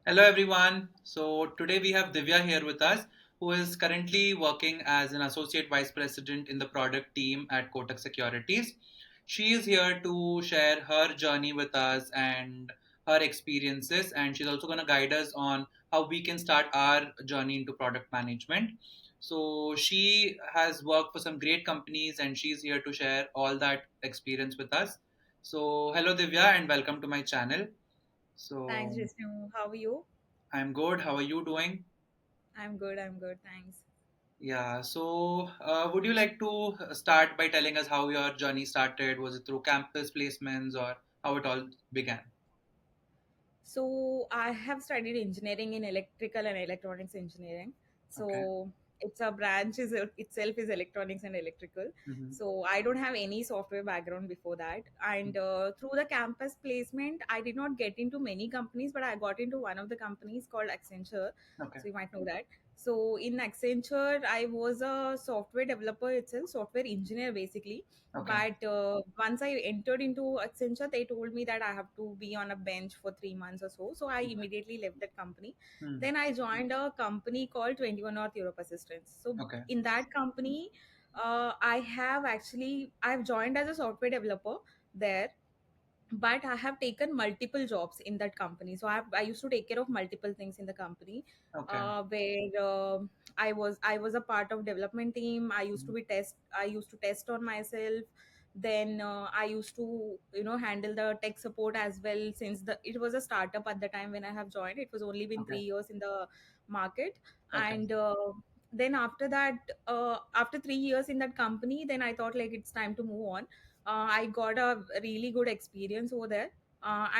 Hello, everyone. So, today we have Divya here with us, who is currently working as an associate vice president in the product team at Kotak Securities. She is here to share her journey with us and her experiences, and she's also going to guide us on how we can start our journey into product management. So, she has worked for some great companies, and she's here to share all that experience with us. So, hello, Divya, and welcome to my channel. Thanks, So, Vishnu. How are you? I'm good. How are you doing? I'm good. I'm good. Thanks. Yeah. So, would you like to start by telling us how your journey started? Was it through campus placements or how it all began? So I have studied engineering in electrical and electronics engineering. Okay. So it's a branch itself is electronics and electrical. Mm-hmm. So I don't have any software background before that. And through the campus placement, I did not get into many companies, but I got into one of the companies called Accenture. Okay. So you might know that. So in Accenture, I was a software developer itself, software engineer basically. Okay. But once I entered into Accenture, they told me that I have to be on a bench for 3 months or so. So I immediately left that company. Hmm. Then I joined a company called 21 North Europe Assistance. So Okay. in that company, I've joined as a software developer there, but I have taken multiple jobs in that company. So I used to take care of multiple things in the company, Okay. where I was a part of development team. Mhm. I used to test on myself. Then I used to handle the tech support as well, since the it was a startup at the time when I have joined. It was only been Okay. 3 years in the market. Okay. And then after that, after 3 years in that company, then I thought like it's time to move on. I got a really good experience over there.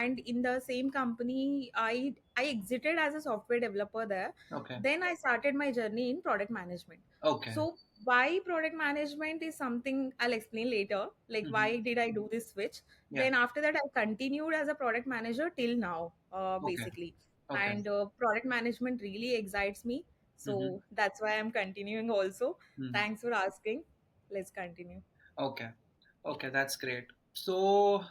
And in the same company, I exited as a software developer there. Okay. Then I started my journey in product management. Okay. So why product management is something I'll explain later. Like Mm-hmm. why did I do this switch? Yeah. Then after that, I continued as a product manager till now, Okay. basically. Okay. And product management really excites me. Mm-hmm. So that's why I'm continuing also. Mm-hmm. Thanks for asking. Let's continue. Okay. Okay, that's great. So,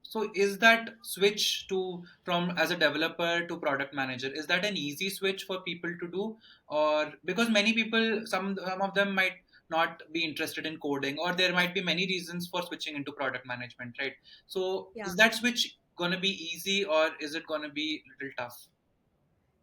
so is that switch to from as a developer to product manager, is that an easy switch for people to do, or because many people, some of them might not be interested in coding, or there might be many reasons for switching into product management, right? So, Yeah. is that switch gonna be easy, or is it gonna be a little tough?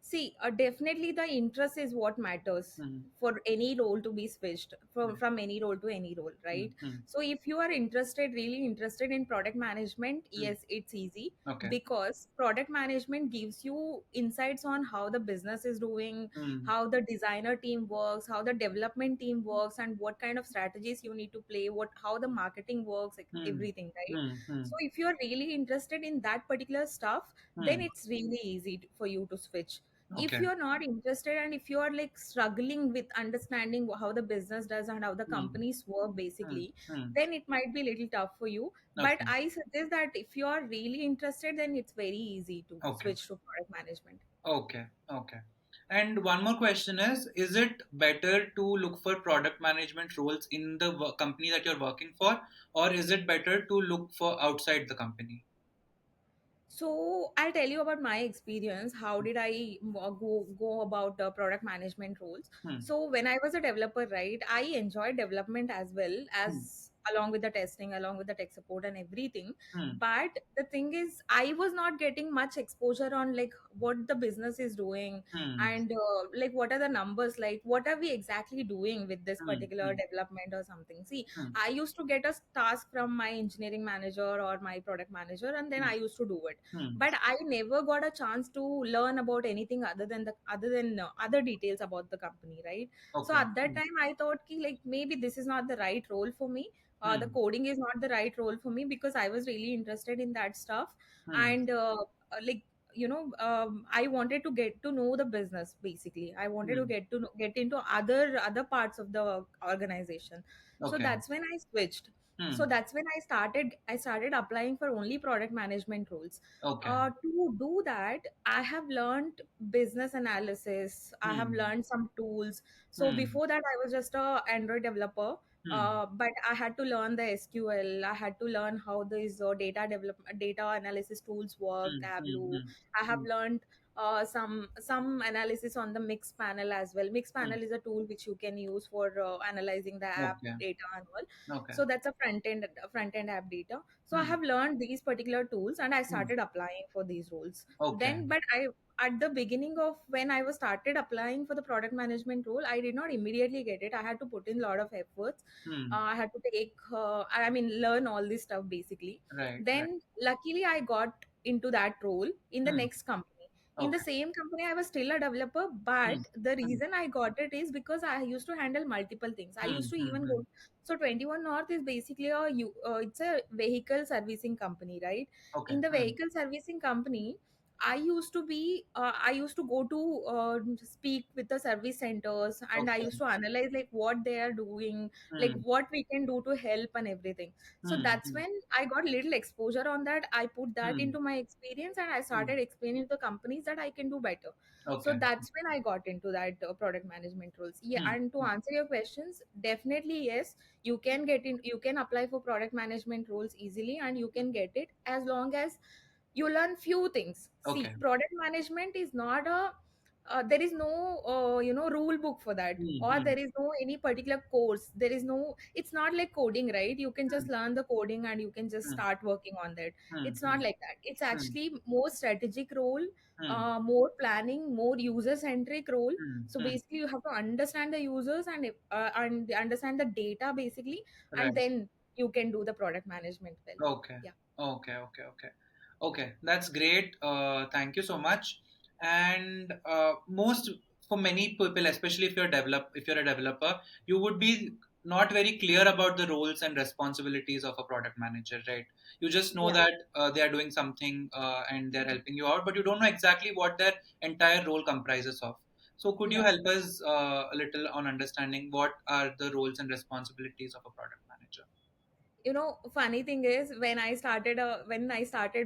See, definitely the interest is what matters Mm-hmm. for any role to be switched from any role to any role, right? Mm-hmm. So, if you are interested, really interested in product management, Mm-hmm. yes, it's easy, Okay. because product management gives you insights on how the business is doing, Mm-hmm. how the designer team works, how the development team works, and what kind of strategies you need to play, how the marketing works, like everything, right? Mm-hmm. So, if you are really interested in that particular stuff, then Mm-hmm. it's really easy for you to switch. If Okay. you're not interested, and if you are like struggling with understanding how the business does and how the Mm-hmm. companies work basically, Mm-hmm. then it might be a little tough for you. But Okay. I suggest that if you are really interested, then it's very easy to Okay. switch to product management. Okay, okay. And one more question is it better to look for product management roles in the company that you're working for, or is it better to look for outside the company? So I'll tell you about my experience. How did I go about the product management roles? Hmm. So when I was a developer, right, I enjoyed development as well Hmm. as along with the testing, along with the tech support and everything. Hmm. But the thing is, I was not getting much exposure on like what the business is doing, Hmm. and like what are the numbers, like what are we exactly doing with this Hmm. particular Hmm. development or something. See, Hmm. I used to get a task from my engineering manager or my product manager, and then Hmm. I used to do it. Hmm. But I never got a chance to learn about anything other than other details about the company, right? So Okay. at that time I thought ki, like maybe this is not the right role for me. The Hmm. coding is not the right role for me, because I was really interested in that stuff. Hmm. And like I wanted to get to know the business. Basically, I wanted to Hmm. get into other parts of the organization. So Okay. that's when I switched. So Hmm. that's when I started applying for only product management roles. Okay. To do that, I have learned business analysis. I have Hmm. learned some tools. So Hmm. before that, I was just a Android developer. Hmm. But I had to learn the SQL. I had to learn how these data analysis tools work, Hmm. Tableau. Hmm. I have Hmm. learned. some analysis on the mix panel as well. Mix Hmm. panel is a tool which you can use for analyzing the app Okay. data and all. Okay. So that's a front end app data. So I Hmm. have learned these particular tools and I Hmm. started applying for these roles. Okay. Then, but I at the beginning of when I was started applying for the product management role, I did not immediately get it. I had to put in a lot of efforts. Hmm. I had to take, I mean, learn all this stuff basically. Right. Right. Then, luckily, I got into that role in the Hmm. next company. In the Okay. same company, I was still a developer, Hmm. but the Hmm. reason I got it is because I used to handle multiple things. I Hmm. used to Hmm. even Hmm. go. So 21 North is basically it's a vehicle servicing company, right? Okay. In the Hmm. vehicle servicing company, I used to go to speak with the service centers, and I Okay. used to analyze like what they are doing, like Hmm. what we can do to help and everything. So Hmm. that's Hmm. when I got little exposure on that. I put that Hmm. into my experience and I Hmm. started explaining to the companies that I can do better. So Okay. that's when I got into that product management roles. Yeah, Hmm. and to Hmm. answer your questions, definitely yes, you can apply for product management roles easily and you can get it as long as you learn few things. See, Okay. product management is not a there is no rule book for that, Hmm. or Hmm. there is no any particular course. There is no, it's not like coding, right? You can just Hmm. learn the coding and you can just Hmm. start working on that. Hmm. It's not Hmm. like that. It's Hmm. actually more strategic role, Hmm. more planning, more user centric role. Hmm. So Hmm. basically you have to understand the users and understand the data basically, and Right. then you can do the product management well. Okay. Yeah. Okay. Okay. Okay. Okay. That's great. Thank you so much. And most for many people, especially if you're a developer, you would be not very clear about the roles and responsibilities of a product manager, right? You just know Yeah. that they are doing something and they're helping you out, but you don't know exactly what their entire role comprises of. So could you Yeah. help us a little on understanding what are the roles and responsibilities of a product manager? Funny thing is, when I started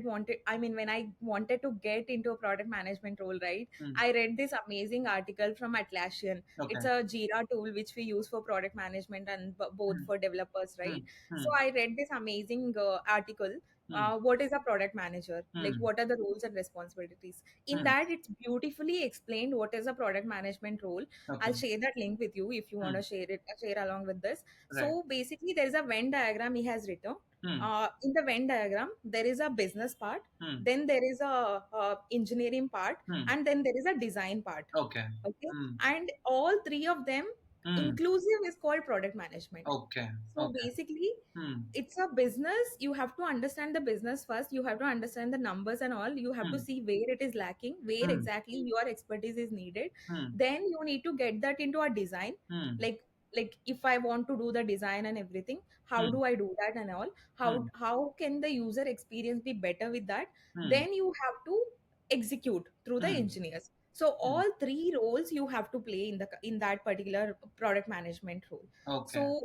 wanted I mean when I wanted to get into a product management role, right? Hmm. I read this amazing article from Atlassian. Okay. It's a Jira tool which we use for product management and both Hmm. for developers, Hmm. right? So Hmm. I read this amazing article. Hmm. What is a product manager? Like, Hmm. what are the roles and responsibilities? In Hmm. that, it's beautifully explained what is a product management role. I'll Okay. share that link with you if you want Hmm. to share along with this. Right. So basically, there is a Venn diagram he has written. Hmm. In the Venn diagram, there is a business part, Hmm. then there is a engineering part, Hmm. and then there is a design part. Okay. Okay, Hmm. and all three of them Hmm. inclusive is called product management. Okay. So Okay. basically, Hmm. it's a business. You have to understand the business first. You have to understand the numbers and all. You have to Hmm. see where it is lacking, where Hmm. exactly your expertise is needed. Hmm. Then you need to get that into a design. Hmm. Like like if I want to do the design and everything, how Hmm. do I do that and all? How Hmm. how can the user experience be better with that? Hmm. Then you have to execute through the Hmm. engineers. So Hmm. all three roles you have to play in that particular product management role. Okay. So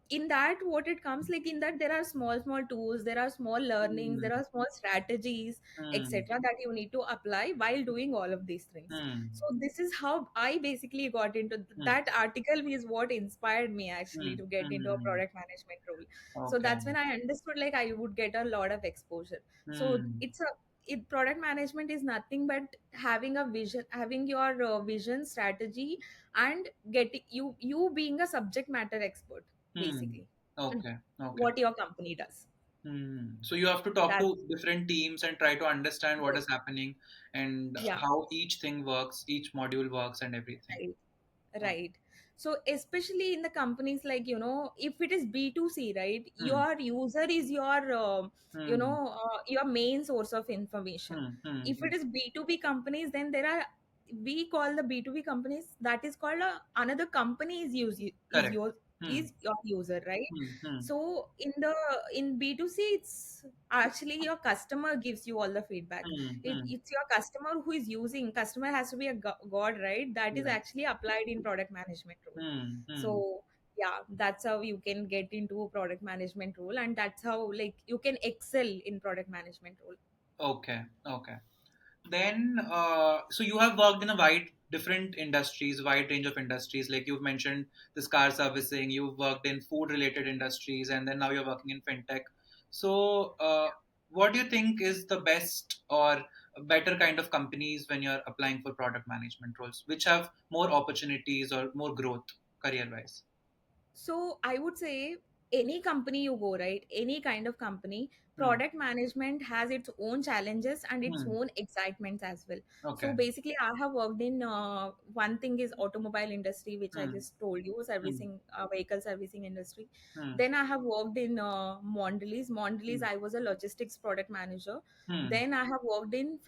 in that, what it comes like, in that there are small tools, there are small learnings, Hmm. there are small strategies, Hmm. etc., that you need to apply while doing all of these things. Hmm. So this is how I basically got into Hmm. that article is what inspired me actually Hmm. to get into a Hmm. product management role. So Okay. that's when I understood like I would get a lot of exposure. So Hmm. product management is nothing but having a vision, having your vision, strategy, and getting you being a subject matter expert Hmm. basically on Okay. Okay. what your company does. Hmm. So you have to talk That's to different teams and try to understand what yes. is happening and Yeah. how each thing works, each module works, and everything. Right. Oh. Right. So especially in the companies, like, if it is B2C, right, Hmm. your user is your Hmm. your main source of information. Hmm. Hmm. If Hmm. it is B2B companies, then there are, we call the B2B companies, that is called another company is Correct. your Hmm. is your user, right? Hmm. Hmm. So in B2C, it's actually your customer gives you all the feedback. Hmm. Hmm. It's your customer who is using. Customer has to be a god, right? That is Right. actually applied in product management role. Hmm. Hmm. So yeah, that's how you can get into a product management role, and that's how like you can excel in product management role. Okay. Okay. Then, so you have worked in a different industries, wide range of industries. Like you've mentioned, this car servicing. You've worked in food-related industries, and then now you're working in fintech. So, what do you think is the best or better kind of companies when you're applying for product management roles, which have more opportunities or more growth career wise? So I would say any company you go, right? Any kind of company, Hmm. product management has its own challenges and its Hmm. own excitements as well. So Okay. basically, I have worked in one thing is automobile industry, which I Hmm. just told you, Hmm. servicing vehicle servicing industry. Hmm. Then I have worked in Mondelez. Mondelez, Hmm. I was a logistics product manager. Hmm. Then I have worked in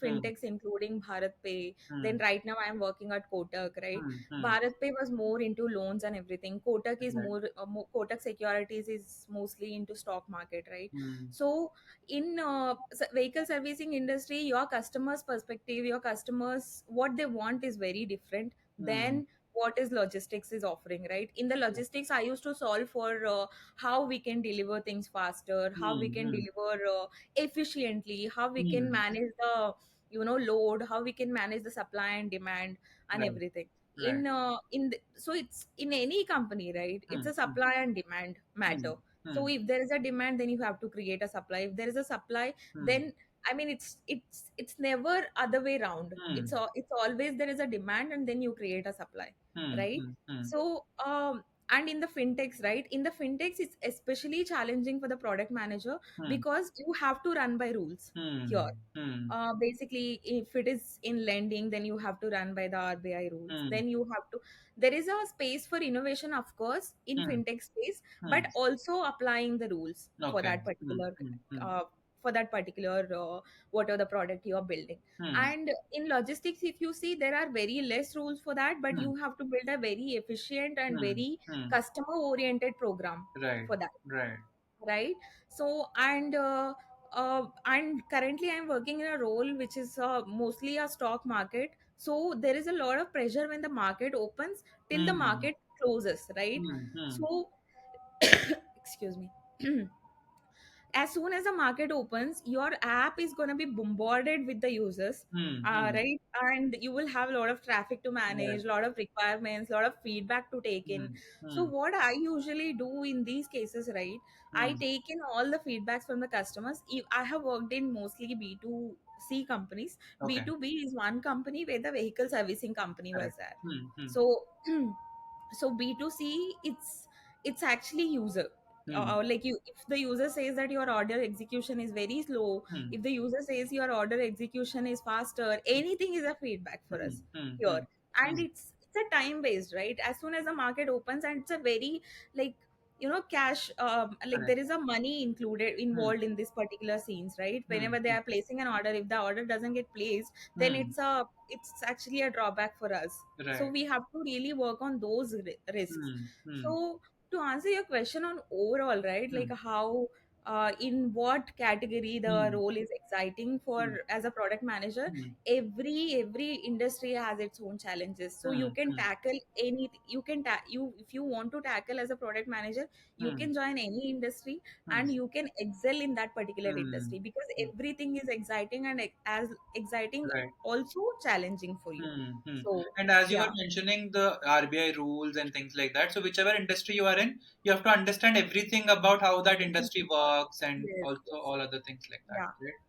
Hmm. fintechs including Bharat Pay. Then Hmm. right now I am working at Kotak, right? Hmm. Hmm. Bharat Pay was more into loans and everything. Kotak is Right. more Kotak Securities is mostly into stock market, right? Hmm. So in vehicle servicing industry, your customers' perspective, your customers what they want is very different Hmm. than what is logistics is offering, right? In the logistics, I used to solve for how we can deliver things faster, how we Hmm. can Hmm. deliver efficiently, how we can Hmm. manage the load, how we can manage the supply and demand and Right. everything Right. so it's in any company, right? It's Hmm. a Hmm. supply and demand Hmm. matter. So Hmm. if there is a demand, then you have to create a supply. If there is a supply, Hmm. then I mean it's never other way round. Hmm. It's always there is a demand and then you create a supply, Hmm. right? Hmm. Hmm. So and in the fintechs, right? In the fintechs, it's especially challenging for the product manager Hmm. because you have to run by rules here. Hmm. Hmm. Basically, if it is in lending, then you have to run by the RBI rules. Hmm. Then you have to. There is a space for innovation, of course, in Hmm. fintech space, Hmm. but also applying the rules Okay. Hmm. Hmm. Hmm. uh, for that particular whatever the product you are building. Hmm. And in logistics, if you see, there are very less rules for that, but Hmm. you have to build a very efficient and Hmm. very Hmm. customer oriented program Right. for that, Right. right? So and currently I'm working in a role which is mostly a stock market, so there is a lot of pressure when the market opens till the Hmm. market closes, right? Hmm. Hmm. So excuse me. As soon as the market opens, your app is going to be bombarded with the users, Hmm. Hmm. right? And you will have a lot of traffic to Right. manage, a lot of requirements, a lot of feedback to take in. Hmm. So Hmm. what I usually do in these cases, right, I Hmm. take in all the feedbacks from the customers. I have worked in mostly B2C companies. Okay. B2B is one company where the vehicle servicing company was Correct. there. Hmm. Hmm. So so B2C, it's actually user, Hmm. like you, if the user says that your order execution is very slow, Hmm. if the user says your order execution is faster, anything is a feedback for Hmm. us Hmm. here. Hmm. And Hmm. it's a time based, right? As soon as the market opens, and it's a very like cash, like there Correct. is a money included Hmm. involved in this particular scenes, right? Hmm. Whenever they Hmm. are placing an order, if the order doesn't get placed, then Hmm. it's actually a drawback for us. So Right. we have to really work on those risks. Hmm. Hmm. So to answer your question on overall, right, like Hmm. how in what category the Hmm. role is exciting Hmm. for as a product manager, Hmm. every industry has its own challenges. So you Hmm. can Hmm. tackle any you can you if you want to tackle as a product manager, you Hmm. can join any industry Hmm. and you can excel in that particular Hmm. industry because Hmm. everything is exciting and as exciting Right. also challenging for you. Hmm. Hmm. So And as you were yeah. mentioning the RBI rules and things like that, so whichever industry you are in, you have to understand everything about how that industry works and Yes, also yes. all other things like that, Yeah. right?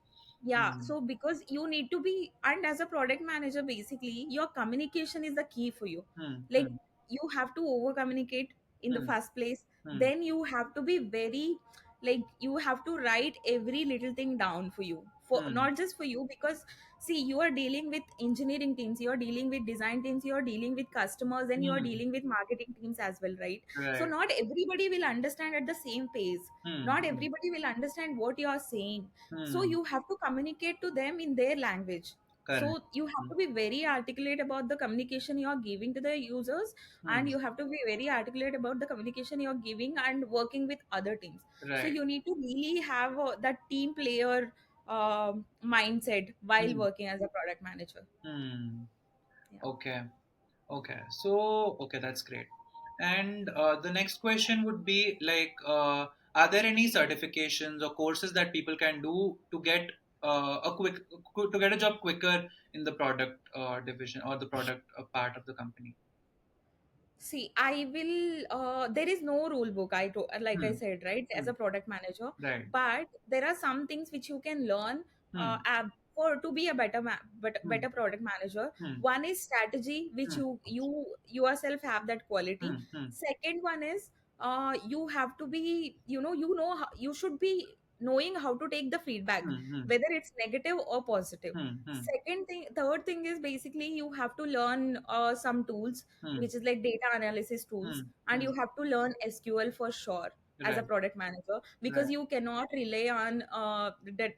Yeah. Hmm. So because you need to be, and as a product manager, basically, your communication is the key for you. Hmm. Like Hmm. you have to over communicate in the Hmm. first place. Hmm. Then you have to be very, like, you have to write every little thing down for you. For Hmm. not just for you, because see, you are dealing with engineering teams, you are dealing with design teams, you are dealing with customers, and you are Hmm. dealing with marketing teams as well, right? So Right. not everybody will understand at the same pace. Hmm. Not Hmm. everybody will understand what you are saying, so Hmm. you have to communicate to them in their language. Correct. So you have Hmm. to be very articulate about the communication you are giving to the users, Hmm. and you have to be very articulate about the communication you are giving and working with other teams. So Right. you need to really have that team player mindset while Hmm. working as a product manager. Hmm. Yeah. Okay. Okay. So, okay, that's great. And the next question would be like, are there any certifications or courses that people can do to get to get a job quicker in the product division or the product part of the company? See, I will. There is no rule book. Like I Hmm. said, right, as Hmm. a product manager, Right. but there are some things which you can learn Hmm. for to be a Hmm. better product manager, Hmm. one is strategy, which Hmm. you yourself have that quality. Hmm. Hmm. Second one is you have to be, you know how, you should be knowing how to take the feedback, Hmm. Hmm. whether it's negative or positive. Hmm. Hmm. Third thing is basically you have to learn some tools, Hmm. which is like data analysis tools, Hmm. and Hmm. you have to learn SQL for sure as a Right. product manager, because Right. you cannot rely on that,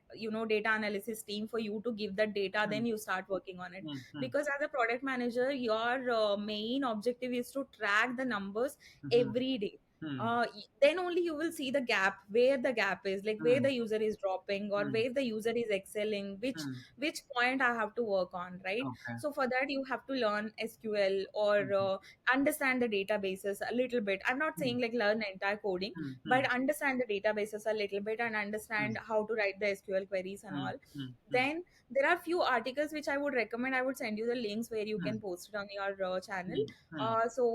data analysis team for you to give that data, Hmm. then you start working on it. Hmm. Hmm. Because as a product manager, your main objective is to track the numbers Hmm. every day. Hmm. Then only you will see the gap, where the gap is, like where Hmm. the user is dropping or Hmm. where the user is excelling, Hmm. which point I have to work on, right? Okay. So for that you have to learn SQL, or Hmm. understand the databases a little bit. I'm not Hmm. saying like learn entire coding, Hmm. Hmm. but understand the databases a little bit and Hmm. understand how to write the SQL queries and Hmm. all. Hmm. Hmm. Then there are few articles which I would recommend. I would send you the links where you Hmm. can post it on your channel. Hmm. Hmm. So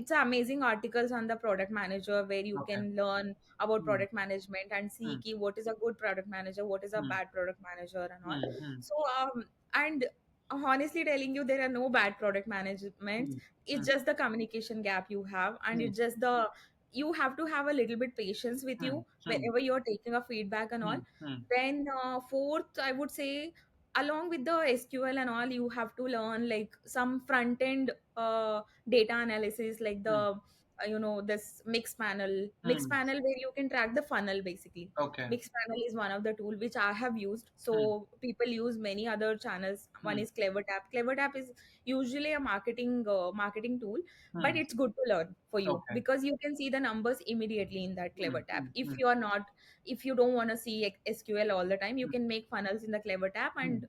it's amazing articles on the product manager where you Okay. can learn about Hmm. product management and see Hmm. ki what is a good product manager, what is a Hmm. bad product manager and all. Hmm. Hmm. So and honestly telling you, there are no bad product management. Hmm. It's Hmm. just the communication gap you have, and Hmm. it's just the, you have to have a little bit patience with Hmm. you Hmm. whenever you're taking a feedback and all. Hmm. Hmm. Then fourth, I would say, along with the SQL and all, you have to learn like some front end data analysis, like Hmm. the this mix Hmm. panel where you can track the funnel basically. Okay. Mix panel is one of the tool which I have used. Hmm. So people use many other channels. One Hmm. is Clever Tap is usually a marketing tool, but Hmm. it's good to learn for you Okay. because you can see the numbers immediately in that Hmm. Clever Tap. Hmm. If Hmm. you are not, if you don't want to see SQL all the time, you Hmm. can make funnels in the Clever Tap Hmm. and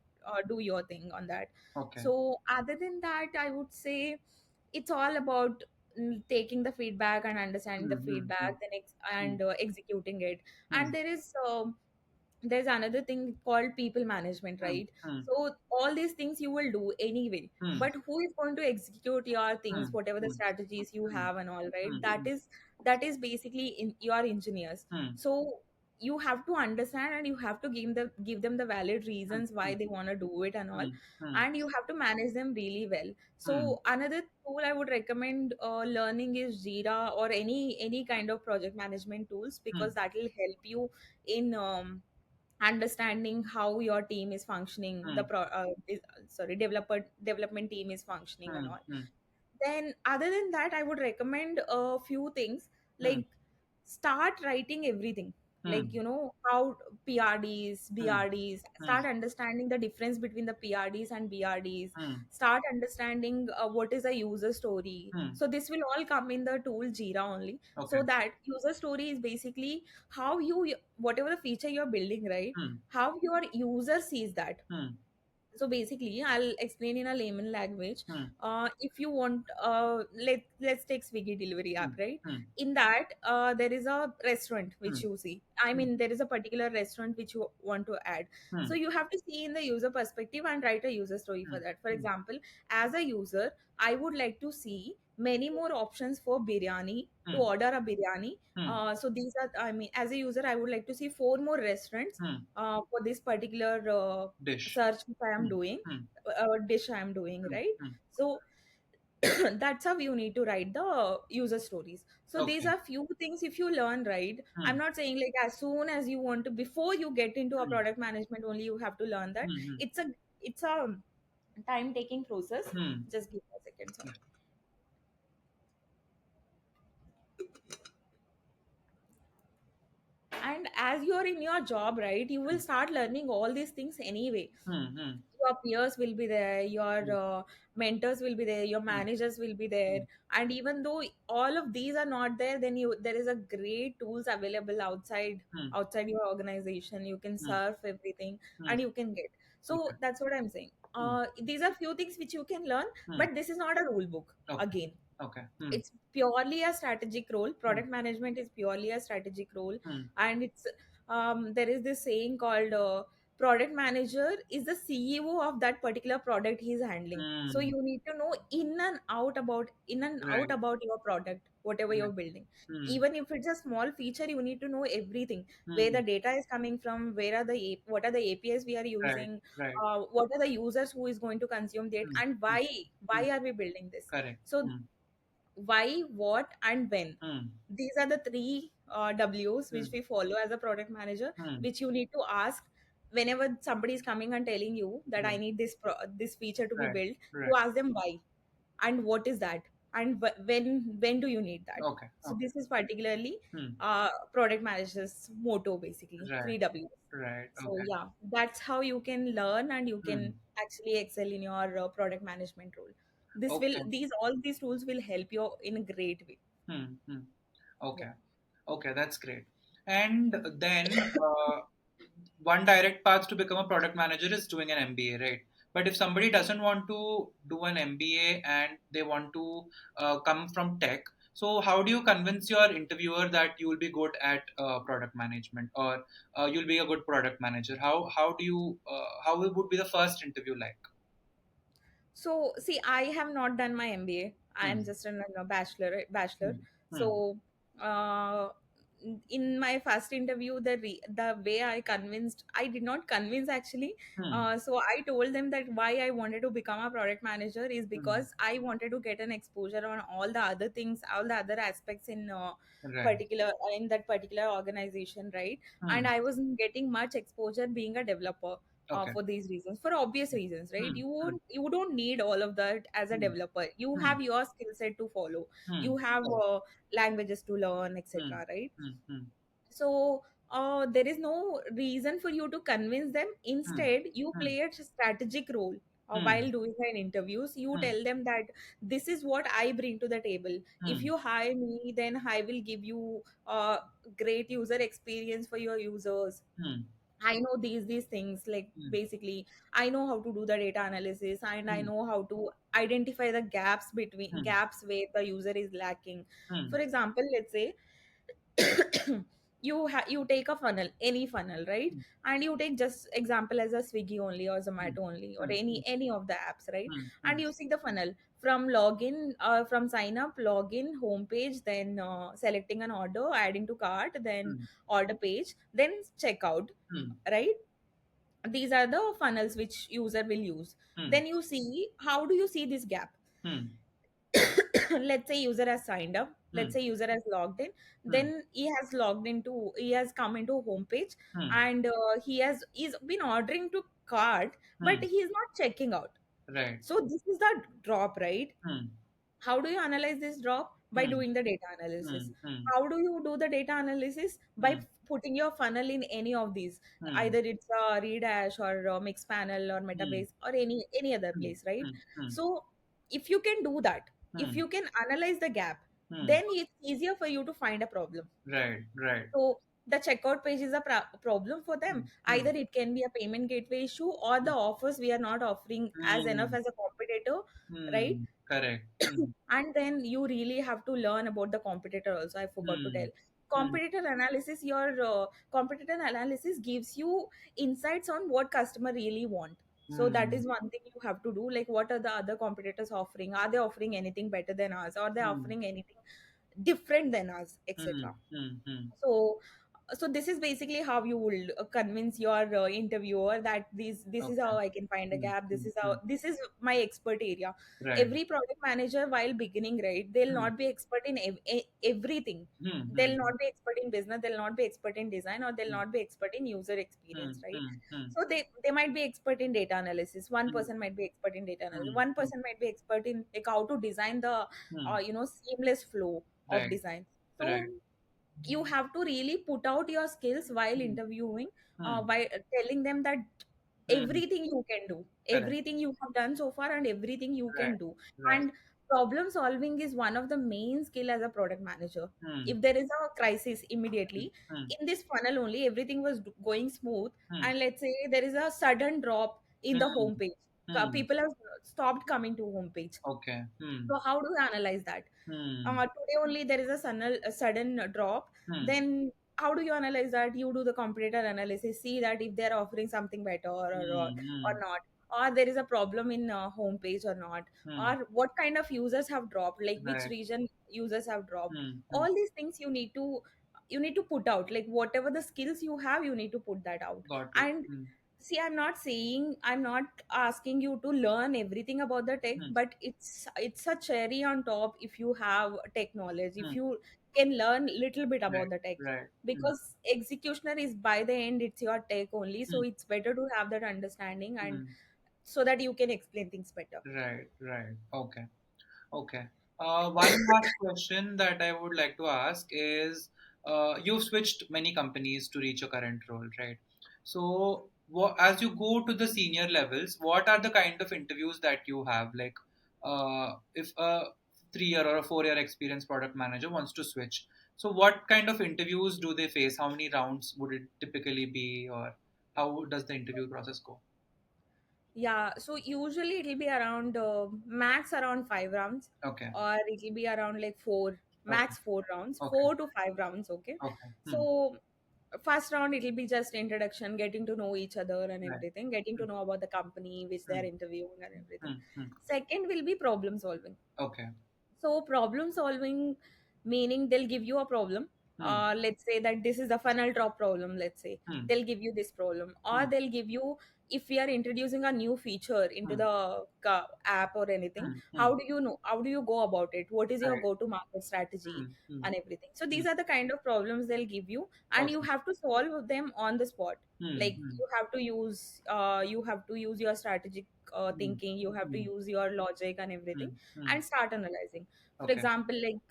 do your thing on that. Okay. So other than that, I would say it's all about taking the feedback and understanding the Hmm. Hmm. Hmm. feedback, then Hmm. and executing it. Hmm. And there's another thing called people management, Hmm. right? Hmm. So all these things you will do anyway, Hmm. but who is going to execute your things, Hmm. whatever the Hmm. strategies you Hmm. have and all, right? Hmm. That is basically in your engineers. Hmm. So you have to understand and you have to give them the valid Hmm. reasons why Hmm. they want to do it and all, Hmm. Hmm. and you have to manage them really well. Hmm. So another tool I would recommend learning is Jira, or any kind of project management tools, Hmm. because that will help you in understanding how your team is functioning, Hmm. development team is functioning and Hmm. all. Hmm. Then other than that, I would recommend a few things, Hmm. like start writing everything, like Hmm. how PRDs, Hmm. BRDs, Hmm. start understanding the difference between the PRDs and BRDs, Hmm. start understanding what is a user story. Hmm. So this will all come in the tool Jira only. Okay. So that user story is basically how you, whatever the feature you're building, right, Hmm. how your user sees that. Hmm. So basically, I'll explain in a layman language. Hmm. If you want, let's take Swiggy delivery app, Hmm. right? Hmm. In that, there is a restaurant Hmm. which you see. I Hmm. mean, there is a particular restaurant which you want to add. So Hmm. you have to see in the user perspective and write a user story for Hmm. that. For Hmm. example, as a user, I would like to see many more options for biryani, to Hmm. order a biryani. Hmm. So these are, I mean, as a user, I would like to see four more restaurants Hmm. for this particular Dish. search which I am Hmm. doing, Hmm. dish I am doing, Hmm. right? Hmm. So that's how you need to write the user stories. So these Okay. are few things if you learn, right? I'm Hmm. not saying like as soon as you want to, before you get into a Hmm. product management only you have to learn that. Hmm. It's a time taking process. Hmm. Just give me a second, Hmm. sorry. And as you're in your job, right, you will start learning all these things anyway. Hmm. Hmm. Your peers will be there, your Hmm. mentors will be there, your Hmm. managers will be there. Hmm. And even though all of these are not there, then there is a great tools available Hmm. outside your organization. You can Hmm. surf everything Hmm. and you can get. So Okay. that's what I'm saying. Hmm. These are few things which you can learn, Hmm. but this is not a rule book Okay. again. Okay. Hmm. It's purely a strategic role. Hmm. Product management is purely a strategic role. Hmm. And it's there is this saying called product manager is the CEO of that particular product he's handling. So Hmm. you need to know in and out about Right. your product. whatever Right. you're building. Hmm. Even if it's a small feature, you need to know everything, where Hmm. the data is coming from, where are the what are the APIs we are Right. using, Right. what are the users who is going to consume that, Hmm. and Hmm. why Hmm. are we building this. Correct. So Hmm. why, what, and when. Hmm. These are the three W's which Hmm. we follow as a product manager, Hmm. which you need to ask whenever somebody is coming and telling you that I Hmm. need this feature to be Right. built. Right. You ask them why, and what is that, and when do you need that. Okay. So Okay. this is particularly Hmm. product manager's motto, basically Right. three W's. Right. So Okay. yeah, that's how you can learn and you Hmm. can actually excel in your product management role. Okay. These all these tools will help you in a great way. Hmm. Hmm. Yeah. Okay. Okay. That's great. And then one direct path to become a product manager is doing an MBA, right? But if somebody doesn't want to do an MBA and they want to come from tech, so how do you convince your interviewer that you will be good at product management, or you'll be a good product manager? How do you how would be the first interview like? So see, I have not done my MBA. I am Hmm. just a bachelor. Hmm. Hmm. So uh, in my first interview, the way I convinced, I did not convince actually. Hmm. So I told them that why I wanted to become a product manager is Hmm. because I wanted to get an exposure on all the other things, all the other aspects in Right. particular in that particular organization, right? And Hmm. I wasn't getting much exposure being a developer, Okay. for these reasons, for obvious reasons, right? Hmm. Hmm. You don't need all of that as a Hmm. developer. You Hmm. have your skill set to follow, Hmm. you have Correct. languages to learn, Hmm. etc., right? Hmm. Hmm. So there is no reason for you to convince them. Hmm. Instead, you Hmm. play a strategic role Hmm. while doing an interviews. You Hmm. tell them that this is what I bring to the table. If Hmm. you hire me, then I will give you great user experience for your users. Hmm. I know these things, like Hmm. basically I know how to do the data analysis, and I Hmm. know how to identify the Hmm. gaps where the user is lacking. Hmm. For example, let's say you take a funnel, any funnel, right? Hmm. And you take just example as a Swiggy only or Hmm. Zomato only or Hmm. any of the apps, right? Hmm. Hmm. And you see the funnel from login, from sign up, login, homepage, then selecting an order, adding to cart, then Hmm. order page, then checkout, Hmm. right? These are the funnels which user will use. Hmm. Then you see, how do you see this gap? Hmm. Let's say user has signed up, let's Hmm. say user has logged in, Hmm. then he has come into homepage, Hmm. and he's been ordering to cart, but Hmm. he is not checking out. Right. So this is the drop, right? Hmm. How do you analyze this drop? By Hmm. doing the data Hmm. analysis. Hmm. How do you do the data analysis? By Hmm. putting your funnel in any of these, Hmm. either it's a Redash or a Mixpanel or Hmm. Metabase or any other Hmm. place, right? Hmm. Hmm. So if you can do that, if Hmm. you can analyze the gap, Hmm. then it's easier for you to find a problem. Right. Right. So the checkout page is a problem for Hmm. them. Hmm. Either it can be a payment gateway issue, or the offers we are not offering as enough Hmm. as a competitor, right? Hmm. Correct. Hmm. And then you really have to learn about the competitor also. I forgot to Hmm. tell. Hmm. Competitor analysis gives you insights on what customer really want. So that Hmm. is one thing you have to do, like what are the other competitors offering, are they offering anything better than us, or they Hmm. offering anything different than us, Hmm. etc. Hmm. Hmm. So this is basically how you will convince your interviewer that this is Okay. how I can find a Hmm. gap, Hmm. Hmm. this is my expert area. Right. Every product manager while beginning, right, they'll Hmm. not be expert in everything. Hmm. They'll Hmm. not be expert in business, they'll not be expert in design, or they'll Hmm. not be expert in user Hmm. experience, right? Hmm. Hmm. So they might be expert in data analysis, one Hmm. person might be expert in data analysis, Hmm. one Hmm. person might be expert in like how to design the Hmm. seamless flow of Right. design. So Right. you have to really put out your skills while Hmm. interviewing, Hmm. by telling them that Hmm. everything you can do, Correct. everything you have done so far, and everything you Right. can do. Right. And problem solving is one of the main skill as a product manager. Hmm. If there is a crisis immediately Hmm. in this funnel, only everything was going smooth, Hmm. and let's say there is a sudden drop in the Hmm. homepage. Hmm. People have stopped coming to homepage. Okay. Hmm. So how do you analyze that? Hmm. Today only there is a sudden drop. Hmm. Then how do you analyze that? You do the competitor analysis, see that if they're offering something better, Hmm. or Hmm. not, or there is a problem in homepage or not, Hmm. or what kind of users have dropped, like which Right. region users have dropped. Hmm. Hmm. All these things you need to put out, like whatever the skills you have, you need to put that out. Got it. And Hmm. see, I'm not asking you to learn everything about the tech, Hmm. but it's a cherry on top if you have tech knowledge, if Hmm. you can learn little bit Right. about the tech. Right. Hmm. Because executioner is, by the end, it's your tech only, so Hmm. it's better to have that understanding, and Hmm. so that you can explain things better. Right. Right. Okay. Okay. One last question that I would like to ask is, you've switched many companies to reach your current role, right? So, as you go to the senior levels, what are the kind of interviews that you have? Like, if a 3 year or a 4 year experienced product manager wants to switch, so what kind of interviews do they face? How many rounds would it typically be, or how does the interview process go? Yeah, so usually it'll be around max around 5 rounds, Okay. or it'll be around like four, Okay. max 4 rounds, Okay. 4 to 5 rounds. Okay. Okay. Hmm. So first round it'll be just introduction, getting to know each other and Right. everything, getting to Hmm. know about the company which they're Hmm. interviewing and everything. Hmm. Hmm. Second will be problem solving. Okay. So problem solving, meaning they'll give you a problem. Hmm. Let's say that this is the funnel drop problem. Let's say Hmm. they'll give you this problem, or Hmm. they'll give you, if we are introducing a new feature into Hmm. the app or anything, Hmm. Hmm. how do you know? How do you go about it? What is your Right. go-to-market strategy Hmm. Hmm. and everything? So Hmm. these are the kind of problems they'll give you, and you Okay. have to solve them on the spot. Hmm. Like Hmm. you have to use your strategic Hmm. thinking. You have to Hmm. use your logic and everything, Hmm. Hmm. and start analyzing. For Okay. example, like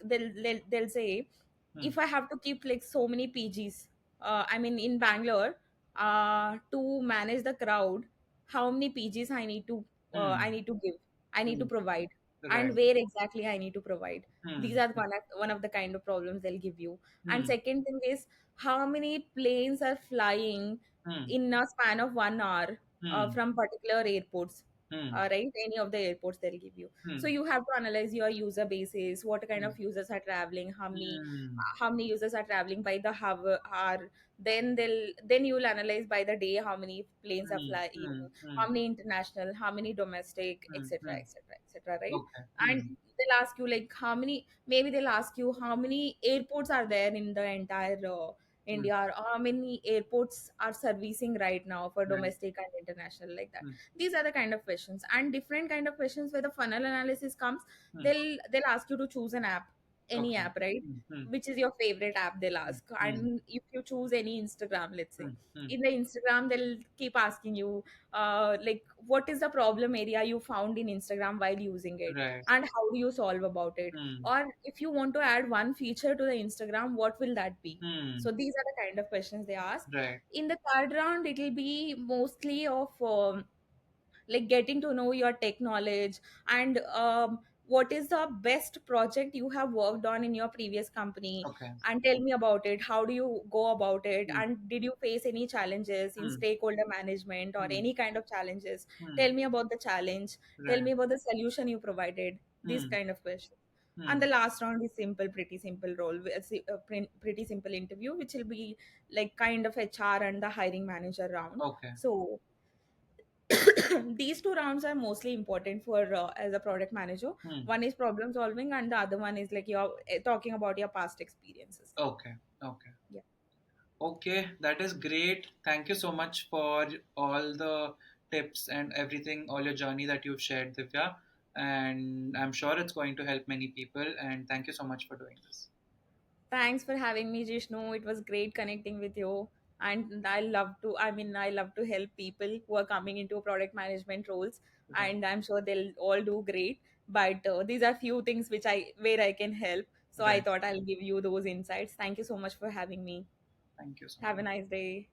they'll say, Hmm. if I have to keep like so many PGs, I mean in Bangalore, to manage the crowd, how many PGs I Hmm. need to give, I need to Hmm. provide, and Right. where exactly I need to provide. These Hmm. are one of the kind of problems they'll give you. And Hmm. second thing is, how many planes are flying Hmm. in a span of 1 hour Hmm. from particular airports, Hmm. right? Any of the airports they'll give you. So Hmm. you have to analyze your user bases, what kind Hmm. of users are traveling, Hmm. how many users are traveling by the hour. Then you'll analyze by the day how many planes are Hmm. flying, Hmm. Hmm. how many international, how many domestic, Hmm. etc., Hmm. etc., etc., right? Okay. And Hmm. they'll ask you like maybe they'll ask you how many airports are there in the entire Hmm. India, or how many airports are servicing right now for Right. domestic and international, like that. Hmm. These are the kind of questions, and different kind of questions where the funnel analysis comes. Hmm. They'll ask you to choose an app, any Okay. app, right? Hmm. Hmm. Which is your favorite app, they'll Hmm. ask. Hmm. And if you choose any Instagram, let's say, Hmm. Hmm. in the Instagram they'll keep asking you, like, what is the problem area you found in Instagram while using it, Right. and how do you solve about it? Hmm. Or if you want to add one feature to the Instagram, what will that be? Hmm. So these are the kind of questions they ask. Right. In the third round, it will be mostly of like getting to know your tech knowledge, and what is the best project you have worked on in your previous company, Okay. and tell me about it. How do you go about it, Hmm. and did you face any challenges in Hmm. stakeholder management or Hmm. any kind of challenges? Hmm. Tell me about the challenge, tell Right. me about the solution you provided. These Hmm. kind of questions. And Hmm. the last round is simple, pretty simple role, pretty simple interview, which will be like kind of HR and the hiring manager round. Okay. So these two rounds are mostly important for as a product manager. Hmm. One is problem solving, and the other one is like you're talking about your past experiences. Okay. Okay. Yeah. Okay, that is great. Thank you so much for all the tips and everything, all your journey that you've shared, Divya. And I'm sure it's going to help many people. And thank you so much for doing this. Thanks for having me, Jishnu. It was great connecting with you. And I love to help people who are coming into product management roles. Right. And I'm sure they'll all do great. But these are few things where I can help. So I Right. thought I'll give you those insights. Thank you so much for having me. Thank you so Have a much. nice day.